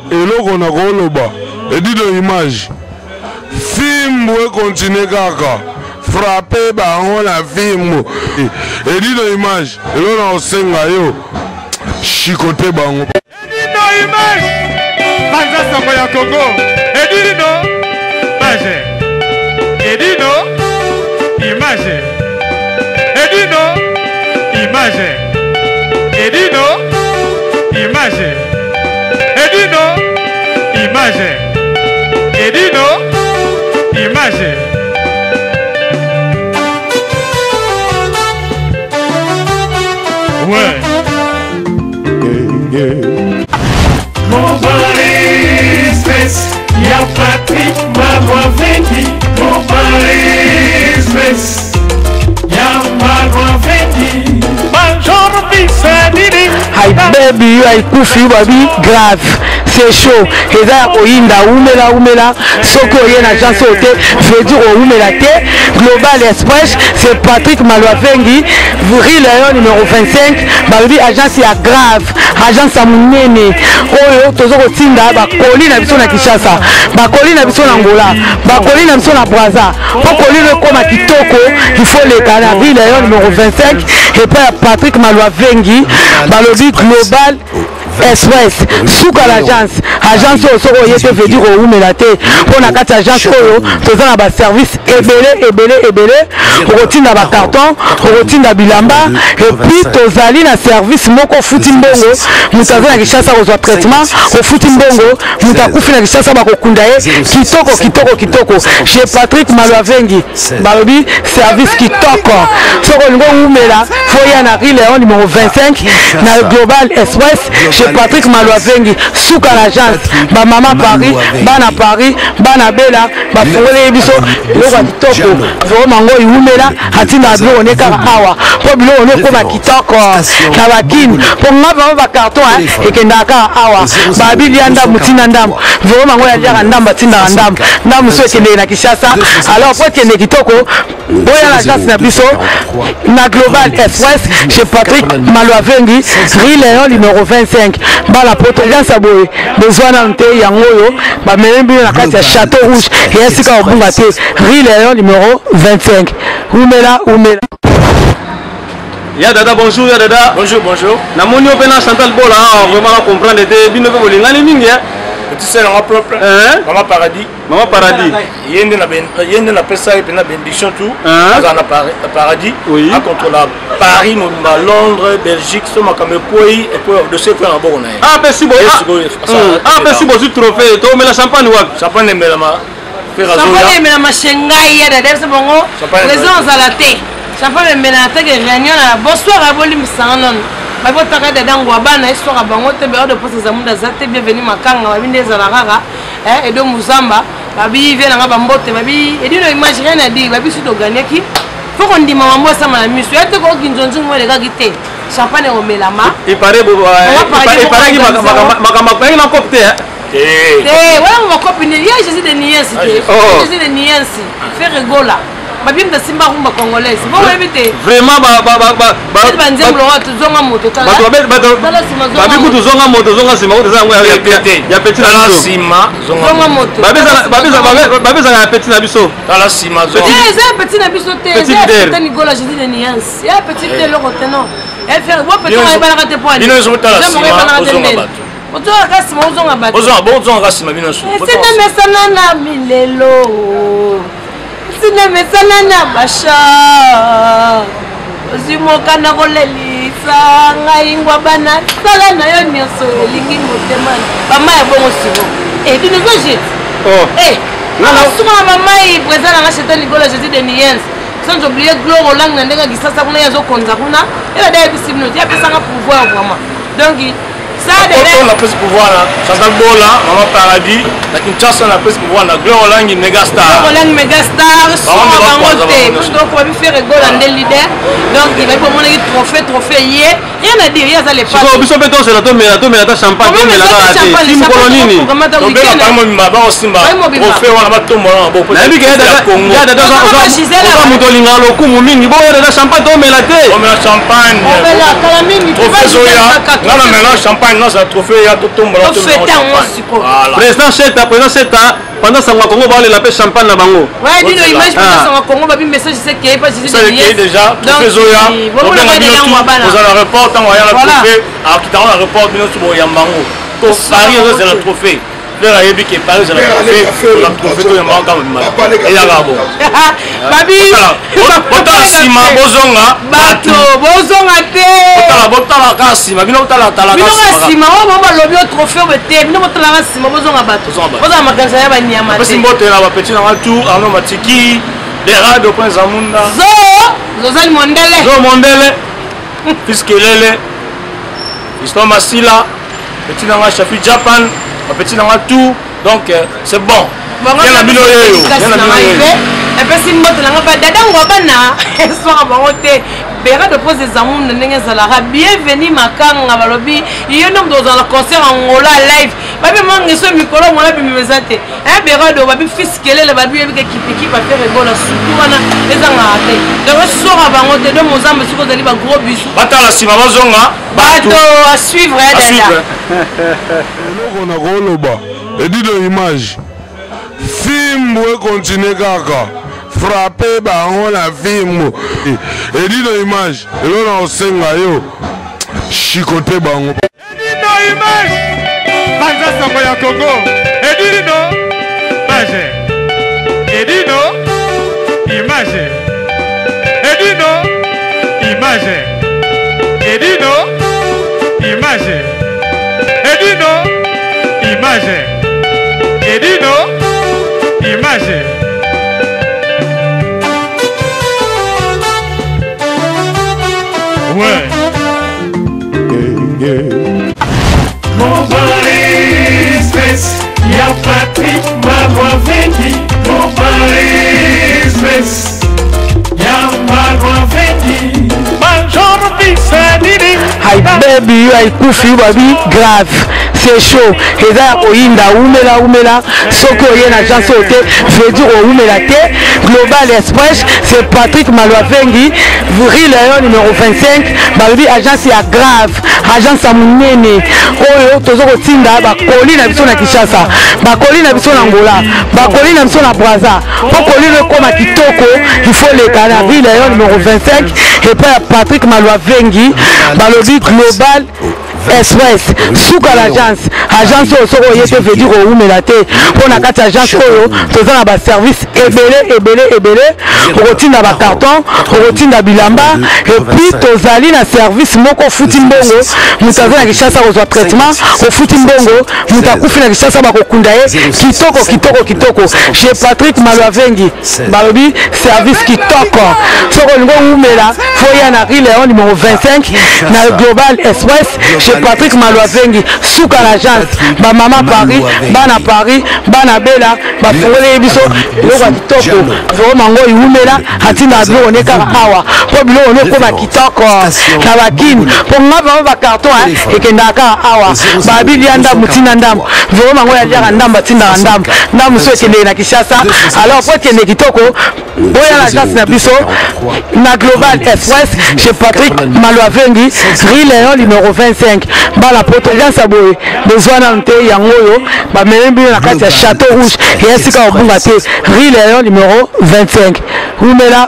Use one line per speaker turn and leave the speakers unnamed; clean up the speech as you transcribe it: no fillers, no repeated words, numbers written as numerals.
eloko na koloba edino image film we continue kaka frapper bango na film edino image elona osenga yo chicote bango
edino image banza sango ya Congo edino image edino image edino image edino image edino image edino image ouais
mon Paris stress y'a Patrick Marois Vengi mon Paris stress y'a Marois Vengi bonjour Bissadini
Hi baby, you are kufi baby grave. C'est chaud. Et là, oinda umela. Soko yen agence hoté. Veut dire umela té. Global Express. C'est Patrick Malouavengi. Vril Lion numéro 25. Baby agence ya grave. Agence à Mounene. Oyo tozoko tinda ba koli na biso na Kinshasa. Ba koli na biso na Angola. Ba koli na biso na Brazza. Pour koli le koma kitoko, il faut les canards. Vril Lion numéro 25. Et puis Patrick Malouavengi. Balobi Global Express souka l'agence soko yete veut dire oumela te pona kati agence oyo tozana ba service ebele okotinda ba carton okotinda bilamba et puis tozali na service moko futi mbongo mutaza na Kinshasa kozwa traitement ofuti mbongo mutakufi na Kinshasa bakokunda ye kitoko chez Patrick Malouavengi balobi service kitoko soko ngo oumela foya na Rileon numéro 25 na Global Express chez Patrick Malouavengi souka l'agence ba mama Paris bana bela ba fongole biso loko kitoko vraiment ngo iumela atina bilo oneka awa po bilo oneko ba kitoko na bakini po ngaba ba carton ekenda ka awa ba bilianda mutina ndam vraiment ngo ya ndamba tinda ndam so ekende na Kinshasa alors po ekende kitoko boya l'agence na biso na Global Express chez Patrick Malouavengi Rileon numéro 25 bala potagence aboye besoin nante yangoyo ba membi na kati ya Château Rouge et ainsi ka obunga te Rileon numéro 25 umela
ya dada bonjour ya dada
bonjour
na moni opena Chantal Bola vraiment comprendre te bino pe bolingani mingi
petit sœur en propre maman paradis yende na pesa et na bénédiction tout dans la paradis à contrôler Paris Mumba Londres Belgique so makambe koi et pour de ce faire bon na
pesi bo zu trophée to mela champagne wa
champagne mela ma
champagne mela ma shengai ya dada c'est bongo présence à la thé champagne mela ta réunion na bonsoir à volume 100 non babo taka dadango abana histoire bango te be de poste za munda zate bienvenue makanga babinde za rara et do muzamba babi vient nga bambote babi edino image rien à dire babi suto gagnaki faut qu'on dit maman ça ma misu ete ko kinjonju mo le gagite champagne au melama
il paraît ki makamba kwa ina copte
wala mo copine ya Jésus de Niensi Jésus de Niensi fait rigola babim da simba rumba congolaise bon éviter
vraiment
banzemlo watu zonga moto tala
babi kutu zonga moto zonga sima kutu zonga ya petit
na sima
zonga moto
babi za ya petit na biso
tala sima zonga
c'est petit na biso te c'est Nicolas Jésus de Niensi ya petit te le retenant elle fait bon petit na bana kate point
bino zo tala sima zonga bato
ozoa kasi mozonga bato
zonga sima bino so
c'est mesana na milelo sina mesana na basha ozimoka na kolelisa ngai ngwa bana sala na yo nyonso elingi motema mama ya bongo simo tu nous as jeté nana mama yi présent na Château Nicolas Jésus de Niensi sans oublier Gloire Hollande na ndenge kisasa kuna yazo konza kuna ela dai bisibino ya pesanga pouvoir vraiment donc ça
on a plus pouvoir là Chantal Bola maman paradis na Kinshasa na plus pouvoir na Gloire Hollande Megastar
so bangote donc on va faire rigoler en leader donc il va pour mon trophée hier rien à dire, il y a ça les
pas. Biso beto c'est la tomela ta champagne tomela ta ate. Sim kolonini.
Tobela par moi maba osimba. Trophée wana batomba na bo.
Na bi ke ya da oza muto linga lokumu mingi bo ya da champagne tomela te.
Tomela champagne.
Tomela kala mingi.
Trophée zoya. Ngana mena champagne non ça trophée ya totombola
tomela. Président Cheta pendant ça va Congo va aller la paix champagne na bango.
Ouais, dis le image pendant ça va Congo ba bi message c'est qu'il pas
déjà trophée zoya. Vous allez report tant ya la trophée. Alors qui t'en report bino sur Yambango. To Paris c'est le trophée. Là il dit que Paris c'est le trophée. La trophée to Yambango quand même. Et là bon.
Babi.
Botala sima bozonga.
Bato bozonga te.
Botala ka sima bino botala tala ka
sima. Bino sima o ba lobi o trophée o te. Bino botala ka sima bozonga bato. Bozonga makanza ya ba nyama te.
Parce que la petit na tout Arnaud Matiki. Les rades au point Zamunda.
Zozali Mondele.
Zo Mondele. Fiskelele. Fiston Masila. Petit dans Chafi Japan. Petit dans tout. Donc c'est bon. Bien la binoyo.
Et puis si moto nanga ba dada ngobana. Soir ba wote. Bera de pose des amours ndenge zalara. Bienvenue makanga balobi. Iyo nom dans un concert en Angola live. Babi mangi so mikolo mona bi mezate. Bera de babi fiskelele babi yebi ke kipiki ba faire ebola surtout wana ezanga ate. Donc sora bango te de mozambe siko zali ba gros bisu.
Batala sima bazonga.
Bato à suivre dada.
On a goloba. Et dit de image. Film ou continuer kaka. Frapper bango la film. Et dit de image. Et là on senga yo. Chicoté bango.
Edino image. Banza Sango ya Congo. Edino image. Edino image. Edino image. Edino image. Edino image. Edino image. Ouais.
Mon Paris Express, y'a Patrick Marois Vengi. Mon Paris Express, y'a Marois Vengi. Major Bissadini.
Hi baby, I kufi babi grave. C'est chaud. Et là, Oyinda, Oumela, Soko Yen agence hôtel, veut dire Oumela T, Global Express, c'est Patrick Malouavengi, Vril Léon numéro 25, Babi agence ya grave, agence à Mounene, Oyo, Tozoko Tinda, Bakoli na biso na Kinshasa, Bakoli na biso na Angola, Bakoli na biso na Brazza, Bakoli le comme à Kitoko, il faut les canards, Vril Léon numéro 25, et puis Patrick Malouavengi, Balobi Global Express, Souka l'agence, agence au Soro Yete veut dire au Oumela T, pour la carte agence Oyo, tous en bas service ébélé, routine dans carton, routine dans bilamba, et puis tous allés dans service moko futimbongo, mutaza na Kinshasa au traitement, au futimbongo, mutakufi na Kinshasa bako kundaye, kitoko, chez Patrick Malouavengi, Balobi service kitoko, Soro Ngo Oumela, Foya na Léon numéro 25, na Global Express, chez Patrick Malouavengi, Souka l'agence, ba maman Paris, bana Paris, bana Bella, ba fongole biso, loka kitoko, vraiment ngo iumela, hatina bilo oneka awa, po bilo oneko ba kitoko, na bakini, po ngaba ba carton et kendaka awa, ba bilia ndam mutina ndam, vraiment ngo ya dia ndam batinda ndam, ndam so kende na Kinshasa, alors po kende kitoko, boya l'agence na biso, na Global Express, chez Patrick Malouavengi, Rue Léon numéro 25. Bala potagance a boye besoin d'ante yangoyo ba melembi na kati ya Château Rouge et ainsi qu'au Bunga Rue Léon numéro 25. Oumela